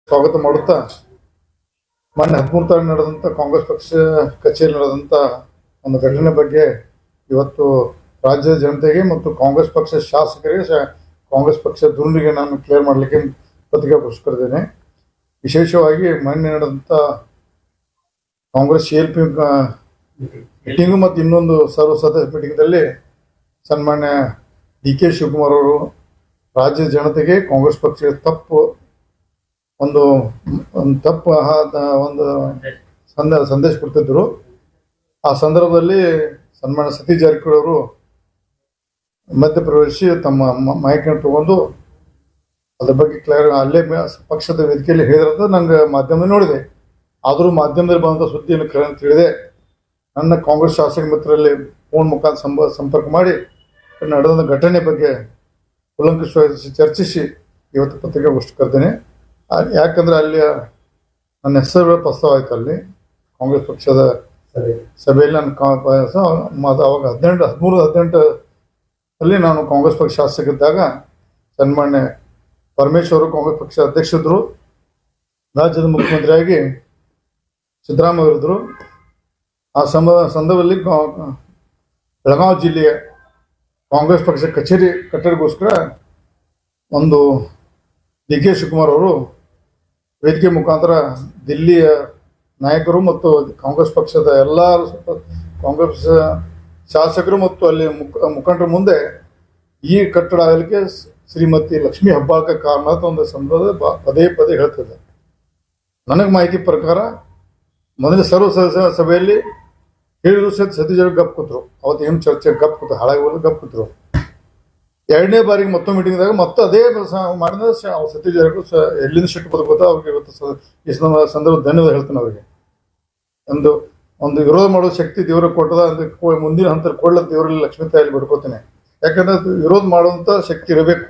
ಸ್ವಾಗತ ಮಾಡುತ್ತಾ ಮೊನ್ನೆ 13 ತಾರೀಕು ನಡೆದಂಥ ಕಾಂಗ್ರೆಸ್ ಪಕ್ಷ ಕಚೇರಿ ನಡೆದಂಥ ಒಂದು ಘಟನೆ ಬಗ್ಗೆ ಇವತ್ತು ರಾಜ್ಯದ ಜನತೆಗೆ ಮತ್ತು ಕಾಂಗ್ರೆಸ್ ಪಕ್ಷ ಶಾಸಕರಿಗೆ ಕಾಂಗ್ರೆಸ್ ಪಕ್ಷ ಧುರೀಣರಿಗೆ ನಾನು ಕ್ಲಿಯರ್ ಮಾಡಲಿಕ್ಕೆ ಪತ್ರಿಕಾಗೋಷ್ಠಿಕರಿದ್ದೇನೆ. ವಿಶೇಷವಾಗಿ ಮೊನ್ನೆ ನಡೆದಂಥ ಕಾಂಗ್ರೆಸ್ CLP ಮೀಟಿಂಗು ಮತ್ತು ಇನ್ನೊಂದು ಸರ್ವ ಸದಸ್ಯ ಮೀಟಿಂಗ್ದಲ್ಲಿ ಸನ್ಮಾನ್ಯ DK ಶಿವಕುಮಾರ್ ಅವರು ರಾಜ್ಯದ ಜನತೆಗೆ ಕಾಂಗ್ರೆಸ್ ಪಕ್ಷದ ಒಂದು ತಪ್ಪು ಸಂದೇಶ ಕೊಡ್ತಿದ್ರು. ಆ ಸಂದರ್ಭದಲ್ಲಿ ಸನ್ಮಾನ್ಯ ಸತೀಶ್ ಜಾರಕಿಹೊಳಿ ಅವರು ಮಧ್ಯಪ್ರವೇಶಿಸಿ ತಮ್ಮ ಮೈಕನ್ನು ತಗೊಂಡು ಅದ್ರ ಬಗ್ಗೆ ಕ್ಲಿಯರ್ ಅಲ್ಲೇ ಪಕ್ಷದ ವೇದಿಕೆಯಲ್ಲಿ ಹೇಳಿದ್ರಂತ ನಂಗೆ ಮಾಧ್ಯಮದಲ್ಲಿ ನೋಡಿದೆ. ಆದರೂ ಮಾಧ್ಯಮದಲ್ಲಿ ಬಂದಂಥ ಸುದ್ದಿಯನ್ನು ತಿಳಿದೆ. ನನ್ನ ಕಾಂಗ್ರೆಸ್ ಶಾಸಕ ಮಿತ್ರರಲ್ಲಿ ಫೋನ್ ಮುಖಾಂತರ ಸಂಪರ್ಕ ಮಾಡಿ ನಡೆದ ಘಟನೆ ಬಗ್ಗೆ ಕೂಲಂಕಷವಾಗಿ ಚರ್ಚಿಸಿ ಇವತ್ತು ಪತ್ರಿಕಾಗೋಷ್ಠಿ ಕರೆದೇನೆ. ಯಾಕಂದ್ರೆ ಅಲ್ಲಿ ನನ್ನ ಹೆಸರು ಪ್ರಸ್ತಾವ ಆಯ್ತು. ಅಲ್ಲಿ ಕಾಂಗ್ರೆಸ್ ಪಕ್ಷದ ಸಭೆಯಲ್ಲಿ ನನ್ನ ಅವಾಗ 13-18 ಅಲ್ಲಿ ನಾನು ಕಾಂಗ್ರೆಸ್ ಪಕ್ಷ ಶಾಸಕಿದ್ದಾಗ ಸನ್ಮಾನ್ಯ ಪರಮೇಶ್ವರ್ ಕಾಂಗ್ರೆಸ್ ಪಕ್ಷ ಅಧ್ಯಕ್ಷರು, ರಾಜ್ಯದ ಮುಖ್ಯಮಂತ್ರಿಯಾಗಿ ಸಿದ್ದರಾಮಯ್ಯ ಅವರಿದ್ದರು. ಆ ಸಂದರ್ಭದಲ್ಲಿ ಬೆಳಗಾವಿ ಜಿಲ್ಲೆಯ ಕಾಂಗ್ರೆಸ್ ಪಕ್ಷ ಕಚೇರಿ ಕಟ್ಟಡಗೋಸ್ಕರ ಒಂದು DK ಶಿವಕುಮಾರ್ ಅವರು ವೇದಿಕೆ ಮುಖಾಂತರ ದಿಲ್ಲಿಯ ನಾಯಕರು ಮತ್ತು ಕಾಂಗ್ರೆಸ್ ಪಕ್ಷದ ಎಲ್ಲ ಕಾಂಗ್ರೆಸ್ ಶಾಸಕರು ಮತ್ತು ಅಲ್ಲಿ ಮುಖಂಡರ ಮುಂದೆ ಈ ಕಟ್ಟಡ ಆಗಲಿಕ್ಕೆ ಶ್ರೀಮತಿ ಲಕ್ಷ್ಮೀ ಹೆಬ್ಬಾಳ್ಕರ್ ಕಾರಣ ಅಂತ ಒಂದು ಸಂದರ್ಭ ಪದೇ ಪದೇ ಹೇಳ್ತಿದೆ. ನನಗೆ ಮಾಹಿತಿ ಪ್ರಕಾರ ಮೊದಲೇ ಸರ್ವ ಸದಸ್ಯ ಸಭೆಯಲ್ಲಿ ಹೇಳಿದ್ರು ಸತೀಶ್ ಜಾರಕಿಹೊಳಿ ಗಪ್ ಕೂತರು. ಅವತ್ತು ಏನು ಚರ್ಚೆ ಗಪ್ ಕೂತು ಹಾಳಾಗಿ ಗಪ್ ಕೂತರು. ಎರಡನೇ ಬಾರಿಗೆ ಮತ್ತೊಂದು ಮೀಟಿಂಗ್ದಾಗ ಮತ್ತೆ ಅದೇ ಮಾಡಿದ್ರೆ ಸತೀಶ್ ಜಾರಕಿಹೊಳಿ ಎಲ್ಲಿಂದ ಸಿಟ್ಟು ಬದುಕೋತಾ ಅವ್ರಿಗೆ ಇವತ್ತು ಈ ಸಂದರ್ಭ ಧನ್ಯವಾದ ಹೇಳ್ತಾನೆ. ಅವರಿಗೆ ಒಂದು ವಿರೋಧ ಮಾಡೋ ಶಕ್ತಿ ದೇವ್ರಿಗೆ ಕೊಟ್ಟದ ಅಂತ ಮುಂದಿನ ಹಂತ ಕೊಳ್ಳ ದೇವರಲ್ಲಿ ಲಕ್ಷ್ಮೀ ತಾಯಿಯಲ್ಲಿ ಬಿಡ್ಕೋತೇನೆ. ಯಾಕಂದ್ರೆ ವಿರೋಧ ಮಾಡುವಂಥ ಶಕ್ತಿ ಇರಬೇಕು.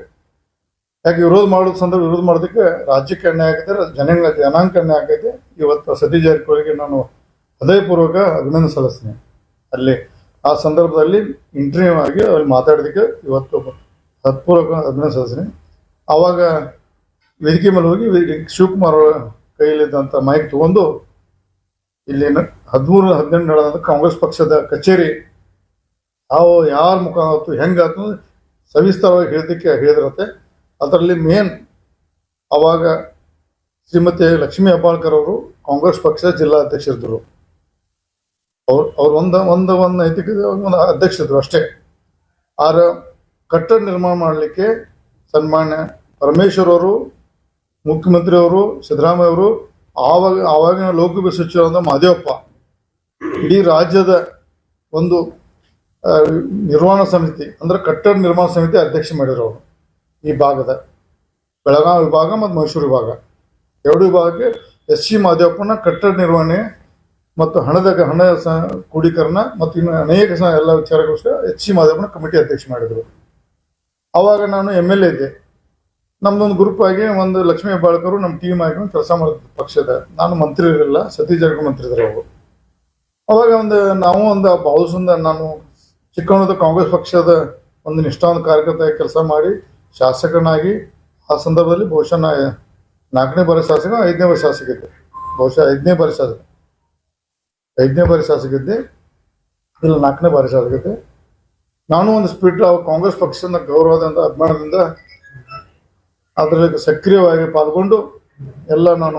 ಯಾಕೆ ವಿರೋಧ ಮಾಡೋ ಸಂದರ್ಭ ವಿರೋಧ ಮಾಡೋದಕ್ಕೆ ರಾಜ್ಯಕ್ಕೆ ಅನ್ಯಾಯ ಆಗೈತೆ, ಜನಾಂಗ ಅನ್ಯಾಯ ಆಗೈತೆ. ಇವತ್ತು ಸತೀಶ್ ಜಾರಕಿಹೊಳಿಗೆ ನಾನು ಹೃದಯಪೂರ್ವಕ ಅಭಿನಂದನೆ ಸಲ್ಲಿಸ್ತೀನಿ. ಅಲ್ಲಿ ಆ ಸಂದರ್ಭದಲ್ಲಿ ಇಂಟರ್ವ್ಯೂ ಆಗಿ ಅಲ್ಲಿ ಮಾತಾಡೋದಕ್ಕೆ ಇವತ್ತು ಹೃತ್ಪೂರ್ವಕ ಅಭಿನಂದನೆ ಸಲ್ಲಿಸ್ತೀನಿ. ಆವಾಗ ವೇದಿಕೆ ಮೇಲೆ ಹೋಗಿ ಶಿವಕುಮಾರ್ ಕೈಯಲ್ಲಿದ್ದಂಥ ಮೈಕ್ ತಗೊಂಡು ಇಲ್ಲಿ 13-18 ನಡೆದಂಥ ಕಾಂಗ್ರೆಸ್ ಪಕ್ಷದ ಕಚೇರಿ ಯಾರ ಮುಖಾಂತರ ಹೆಂಗಾಯ್ತು ಸವಿಸ್ತಾರವಾಗಿ ಹೇಳಿದ್ರತ್ತೆ. ಅದರಲ್ಲಿ ಮೇನ್ ಅವಾಗ ಶ್ರೀಮತಿ ಲಕ್ಷ್ಮೀ ಹೆಬ್ಬಾಳ್ಕರ್ ಅವರು ಕಾಂಗ್ರೆಸ್ ಪಕ್ಷದ ಜಿಲ್ಲಾಧ್ಯಕ್ಷರಿದ್ದರು. ಅವ್ರು ಒಂದು ನೈತಿಕ ಒಂದು ಅಧ್ಯಕ್ಷರಿದ್ರು ಅಷ್ಟೇ. ಆರ ಕಟ್ಟಡ ನಿರ್ಮಾಣ ಮಾಡಲಿಕ್ಕೆ ಸನ್ಮಾನ್ಯ ಪರಮೇಶ್ವರ್ ಅವರು, ಮುಖ್ಯಮಂತ್ರಿ ಅವರು, ಸಿದ್ದರಾಮಯ್ಯ ಅವರು, ಆವಾಗಿನ ಲೋಕೋಪಯೋಗಿ ಸಚಿವರಾದ ಮಹದೇವಪ್ಪ, ಇಡೀ ರಾಜ್ಯದ ಒಂದು ನಿರ್ವಹಣಾ ಸಮಿತಿ ಅಂದ್ರೆ ಕಟ್ಟಡ ನಿರ್ಮಾಣ ಸಮಿತಿ ಅಧ್ಯಕ್ಷ ಮಾಡಿದ್ರು ಅವರು. ಈ ಭಾಗದ ಬೆಳಗಾವಿ ವಿಭಾಗ ಮತ್ತು ಮೈಸೂರು ವಿಭಾಗ ಎರಡು ವಿಭಾಗಕ್ಕೆ SC ಮಹದೇವಪ್ಪನ ಕಟ್ಟಡ ನಿರ್ವಹಣೆ ಮತ್ತು ಹಣ ಕ್ರೋಢೀಕರಣ ಮತ್ತು ಇನ್ನು ಅನೇಕ ಎಲ್ಲ ವಿಚಾರಗೋಸ್ಕರ SC ಮಹದೇವಪ್ಪನ ಕಮಿಟಿ ಅಧ್ಯಕ್ಷ ಮಾಡಿದರು. ಆವಾಗ ನಾನು MLA ಇದ್ದೆ. ನಮ್ದೊಂದು ಗ್ರೂಪ್ ಆಗಿ ಒಂದು ಲಕ್ಷ್ಮೀ ಹೆಬ್ಬಾಳ್ಕರು ನಮ್ಮ ಟೀಮ್ ಆಗಿ ಕೆಲಸ ಮಾಡಿದ್ರು ಪಕ್ಷದ. ನಾನು ಮಂತ್ರಿ ಇರಲಿಲ್ಲ, ಸತೀಶ್ ಜಾರಕಿಹೊಳಿ ಮಂತ್ರಿ ಇದ್ರು ಅವರು. ಅವಾಗ ನಾವು ನಾನು ಚಿಕ್ಕವನದ ಕಾಂಗ್ರೆಸ್ ಪಕ್ಷದ ಒಂದು ನಿಷ್ಠಾವಂತ ಕಾರ್ಯಕರ್ತ ಕೆಲಸ ಮಾಡಿ ಶಾಸಕನಾಗಿ ಆ ಸಂದರ್ಭದಲ್ಲಿ ಬಹುಶಃ 4ನೇ ಬಾರಿ ಶಾಸಕ, 5ನೇ ಬಾರಿ ಶಾಸಕ ಇದ್ದೆ. ಬಹುಶಃ 5ನೇ ಬಾರಿ ಶಾಸಕ ಇದ್ದೆ, ಇಲ್ಲ 4ನೇ ಬಾರಿ ಶಾಸಕ ಇದ್ದೆ. ನಾನು ಒಂದು ಸ್ಪಿರಿಟ್ ಕಾಂಗ್ರೆಸ್ ಪಕ್ಷದ ಗೌರವದಿಂದ ಅಭಿಮಾನದಿಂದ ಅದರಲ್ಲಿ ಸಕ್ರಿಯವಾಗಿ ಪಾಲ್ಗೊಂಡು ಎಲ್ಲ ನಾನು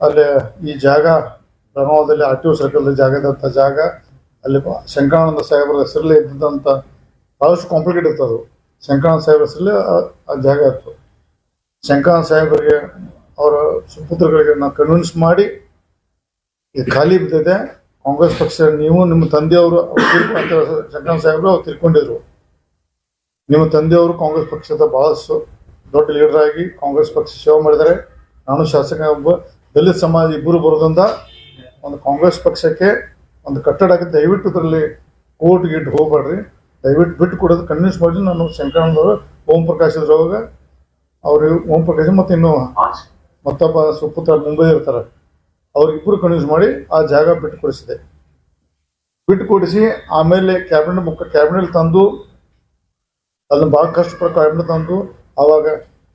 ಅಲ್ಲಿ ಈ ಜಾಗ ಬೆಳಗಾವದಲ್ಲಿ RTO ಸರ್ಕಲ್ ಜಾಗ ಅಲ್ಲಿ ಶಂಕರಾನಂದ ಸಾಹೇಬರ ಹೆಸರಲ್ಲೇ ಇದ್ದಂಥ ಭಾಳಷ್ಟು ಕಾಂಪ್ಲಿಕೇಟ್ ಇರ್ತದೆ. ಶಂಕರಾನಂದ ಸಾಹೇಬ್ರ ಹೆಸರಲ್ಲೇ ಆ ಜಾಗ ಇತ್ತು. ಶಂಕರಾನಂದ ಸಾಹೇಬರಿಗೆ ಅವರ ಸುಪುತ್ರಗಳಿಗೆ ನಾವು ಕನ್ವಿನ್ಸ್ ಮಾಡಿ ಇದು ಖಾಲಿ ಬಿದ್ದಿದೆ, ಕಾಂಗ್ರೆಸ್ ಪಕ್ಷ ನೀವು ನಿಮ್ಮ ತಂದೆಯವರು ಶಂಕರಾನಂದ ಸಾಹೇಬರು ಅವ್ರು ತಿಳ್ಕೊಂಡಿದ್ರು. ನಿಮ್ಮ ತಂದೆಯವರು ಕಾಂಗ್ರೆಸ್ ಪಕ್ಷದ ಬಹಳಷ್ಟು ದೊಡ್ಡ ಲೀಡರ್ ಆಗಿ ಕಾಂಗ್ರೆಸ್ ಪಕ್ಷ ಸೇವೆ ಮಾಡಿದ್ದಾರೆ. ನಾನು ಶಾಸಕ, ಒಬ್ಬ ದಲಿತ ಸಮಾಜ ಇಬ್ಬರು ಬರೋದ್ರಿಂದ ಒಂದು ಕಾಂಗ್ರೆಸ್ ಪಕ್ಷಕ್ಕೆ ಒಂದು ಕಟ್ಟಡ ಆಗಿ ದಯವಿಟ್ಟು ಇದರಲ್ಲಿ ಕೋರ್ಟ್ ಗಿಟ್ ಹೋಗ್ಬೇಡ್ರಿ, ದಯವಿಟ್ಟು ಬಿಟ್ಟು ಕೊಡೋದು ಕನ್ವಿನ್ಸ್ ಮಾಡಿ. ನಾನು ಶಂಕರಾನಂದವರು ಓಂ ಪ್ರಕಾಶ್ ಇದ್ರವಾಗ ಅವ್ರಿಗೆ ಓಂ ಪ್ರಕಾಶ್ ಮತ್ತು ಇನ್ನು ಮತ್ತೊಬ್ಬ ಸುಪುತ್ರ ಮುಂಬೈ ಇರ್ತಾರೆ, ಅವ್ರಿಗಿಬ್ಬರು ಕನ್ವಿನ್ಸ್ ಮಾಡಿ ಆ ಜಾಗ ಬಿಟ್ಟು ಕೊಡಿಸಿ ಆಮೇಲೆ ಕ್ಯಾಬಿನೆಟ್ ತಂದು ಅದನ್ನು ಭಾಳ ಕಷ್ಟಪಟ್ಟು ಕ್ಯಾಬಿನೆಟ್ ತಂದು ಆವಾಗ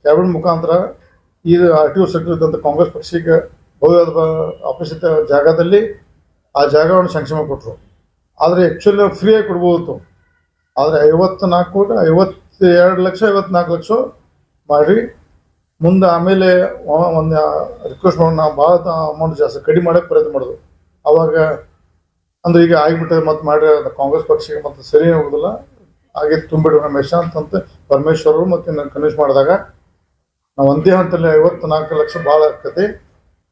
ಕ್ಯಾಬಿನೆಟ್ ಮುಖಾಂತರ ಇದು RTO ಸರ್ಕಲ್ ಇದ್ದಂಥ ಕಾಂಗ್ರೆಸ್ ಪಕ್ಷಕ್ಕೆ ಭವ್ಯವಾದ ಅಪರಿಚಿತ ಜಾಗದಲ್ಲಿ ಆ ಜಾಗವನ್ನು ಸ್ಯಾಂಕ್ಷನ್ ಮಾಡಿಕೊಟ್ರು. ಆದರೆ ಆ್ಯಕ್ಚುಲಿ ಫ್ರೀಯಾಗಿ ಕೊಡ್ಬೋದಿತ್ತು. ಆದರೆ 54 ಕೋಟಿ 52 ಲಕ್ಷ 54 ಲಕ್ಷ ಮಾಡಿ ಮುಂದೆ ಆಮೇಲೆ ಒಂದು ರಿಕ್ವೆಸ್ಟ್ ಮಾಡಿ ನಾವು ಭಾಳ ಅಮೌಂಟ್ ಜಾಸ್ತಿ ಕಡಿಮೆ ಮಾಡೋಕ್ಕೆ ಪ್ರಯತ್ನ ಮಾಡೋದು. ಅವಾಗ ಅಂದ್ರೆ ಈಗ ಆಗಿಬಿಟ್ಟರೆ ಮತ್ತೆ ಮಾಡಿ ಕಾಂಗ್ರೆಸ್ ಪಕ್ಷಕ್ಕೆ ಮತ್ತೆ ಸರಿ ಹೋಗೋದಿಲ್ಲ, ಹಾಗೆ ತುಂಬಿಡು ರಮೇಶ ಅಂತಂತ ಪರಮೇಶ್ವರರು ಮತ್ತೆ ನಾನು ಕನ್ವಿನ್ಸ್ ಮಾಡಿದಾಗ ನಾವು ಒಂದೇ ಹಂತಲ್ಲಿ 54 ಲಕ್ಷ ಭಾಳ ಆಗ್ತದೆ.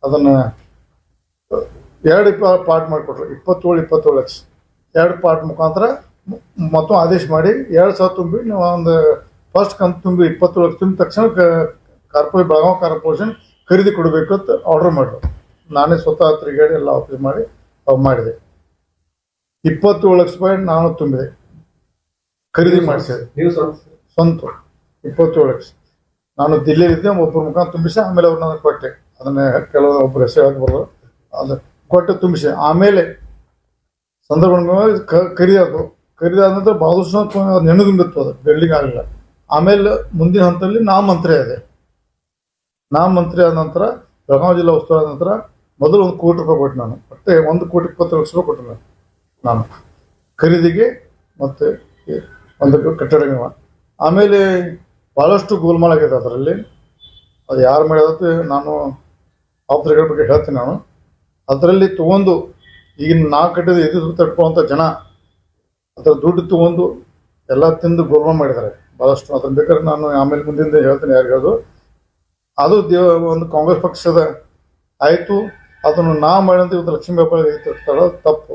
ಅದನ್ನು 2 ಪಾರ್ಟ್ ಮಾಡಿಕೊಟ್ರು, 27 ಲಕ್ಷ 2 ಪಾರ್ಟ್ ಮುಖಾಂತರ ಮತ್ತು ಆದೇಶ ಮಾಡಿ 2,000 ತುಂಬಿ ನಾವು ಒಂದು ಫಸ್ಟ್ ಕಂತು ತುಂಬಿ 27 ಲಕ್ಷ ತುಂಬಿದ ತಕ್ಷಣ ಬೆಳಗಾವಿ ಕಾರ್ಪೊರೇಷನ್ ಖರೀದಿ ಕೊಡಬೇಕು ಅಂತ ಆರ್ಡರ್ ಮಾಡಿದ್ರು. ನಾನೇ ಸ್ವತಃ ತಿರುಗಾಡಿ ಎಲ್ಲ ಆಫೀಸ್ ಮಾಡಿ ಮಾಡಿದೆ. 27 ಲಕ್ಷ ರೂಪಾಯಿ ನಾನು ತುಂಬಿದೆ, ಖರೀದಿ ಮಾಡಿಸಿದೆ ಸ್ವಂತ 27 ಲಕ್ಷ. ನಾನು ದಿಲ್ಲಿಯಲ್ಲಿದ್ದೆ, ಒಬ್ಬರ ಮುಖಾಂತರ ತುಂಬಿಸಿ ಆಮೇಲೆ ಅವ್ರು ನನಗೆ ಕೊಟ್ಟೆ. ಅದನ್ನ ಕೆಲವು ಒಬ್ಬರು ಹೆಸರು ಹೇಳಕ್ ಬರೋದು ಅದು ಕೊಟ್ಟು ತುಂಬಿಸಿ ಆಮೇಲೆ ಸಂದರ್ಭ ಖರೀದಾದ ನಂತರ ಬಹಳಷ್ಟು ನೆನದಿಂಬಿತ್ತು, ಅದು ಬಿಲ್ಡಿಂಗ್ ಆಗಲಿಲ್ಲ. ಆಮೇಲೆ ಮುಂದಿನ ಹಂತದಲ್ಲಿ ನಾ ಮಂತ್ರಿ ಆದ ನಂತರ ಬೆಳಗಾವಿ ಜಿಲ್ಲಾ ಉಸ್ತುವಾರಿ ಆದ ನಂತರ ಮೊದಲು 1 ಕೋಟಿ ರೂಪಾಯಿ ಕೊಟ್ಟೆ ನಾನು. ಮತ್ತೆ 1,20,20 ಲಕ್ಷ ರೂಪಾಯಿ ಕೊಟ್ಟೆ ನಾನು ಖರೀದಿಗೆ ಮತ್ತು ಒಂದು ಕಟ್ಟಡ ನಿರ್ಮಾಣ. ಆಮೇಲೆ ಭಾಳಷ್ಟು ಗೋಲ್ಮಾಲ್ ಆಗಿದೆ ಅದರಲ್ಲಿ. ಅದು ಯಾರ ಮಾಡಿದತ್ತೆ ನಾನು ಆಫ್ರಿಕಾ ಬಗ್ಗೆ ಹೇಳ್ತೀನಿ. ನಾನು ಅದರಲ್ಲಿ ತೊಗೊಂಡು ಈಗಿನ 4 ಕಟ್ಟಿದ ಎದು ತಟ್ಕೊಳ್ಳುವಂಥ ಜನ ಅದರ ದುಡ್ಡು ತೊಗೊಂಡು ಎಲ್ಲ ತಿಂದು ಗೋಲ್ಮಾಲ್ ಮಾಡಿದ್ದಾರೆ ಭಾಳಷ್ಟು. ಅದನ್ನು ಬೇಕಾದ್ರೆ ನಾನು ಆಮೇಲೆ ಮುಂದಿನ ಹೇಳ್ತೀನಿ ಯಾರು ಹೇಳೋದು. ಅದು ಒಂದು ಕಾಂಗ್ರೆಸ್ ಪಕ್ಷದ ಆಯಿತು. ಅದನ್ನು ನಾ ಮಾಡಿದಂಥ ಇವತ್ತು ಲಕ್ಷ್ಮೀ ವ್ಯಾಪಾರ ತಪ್ಪು.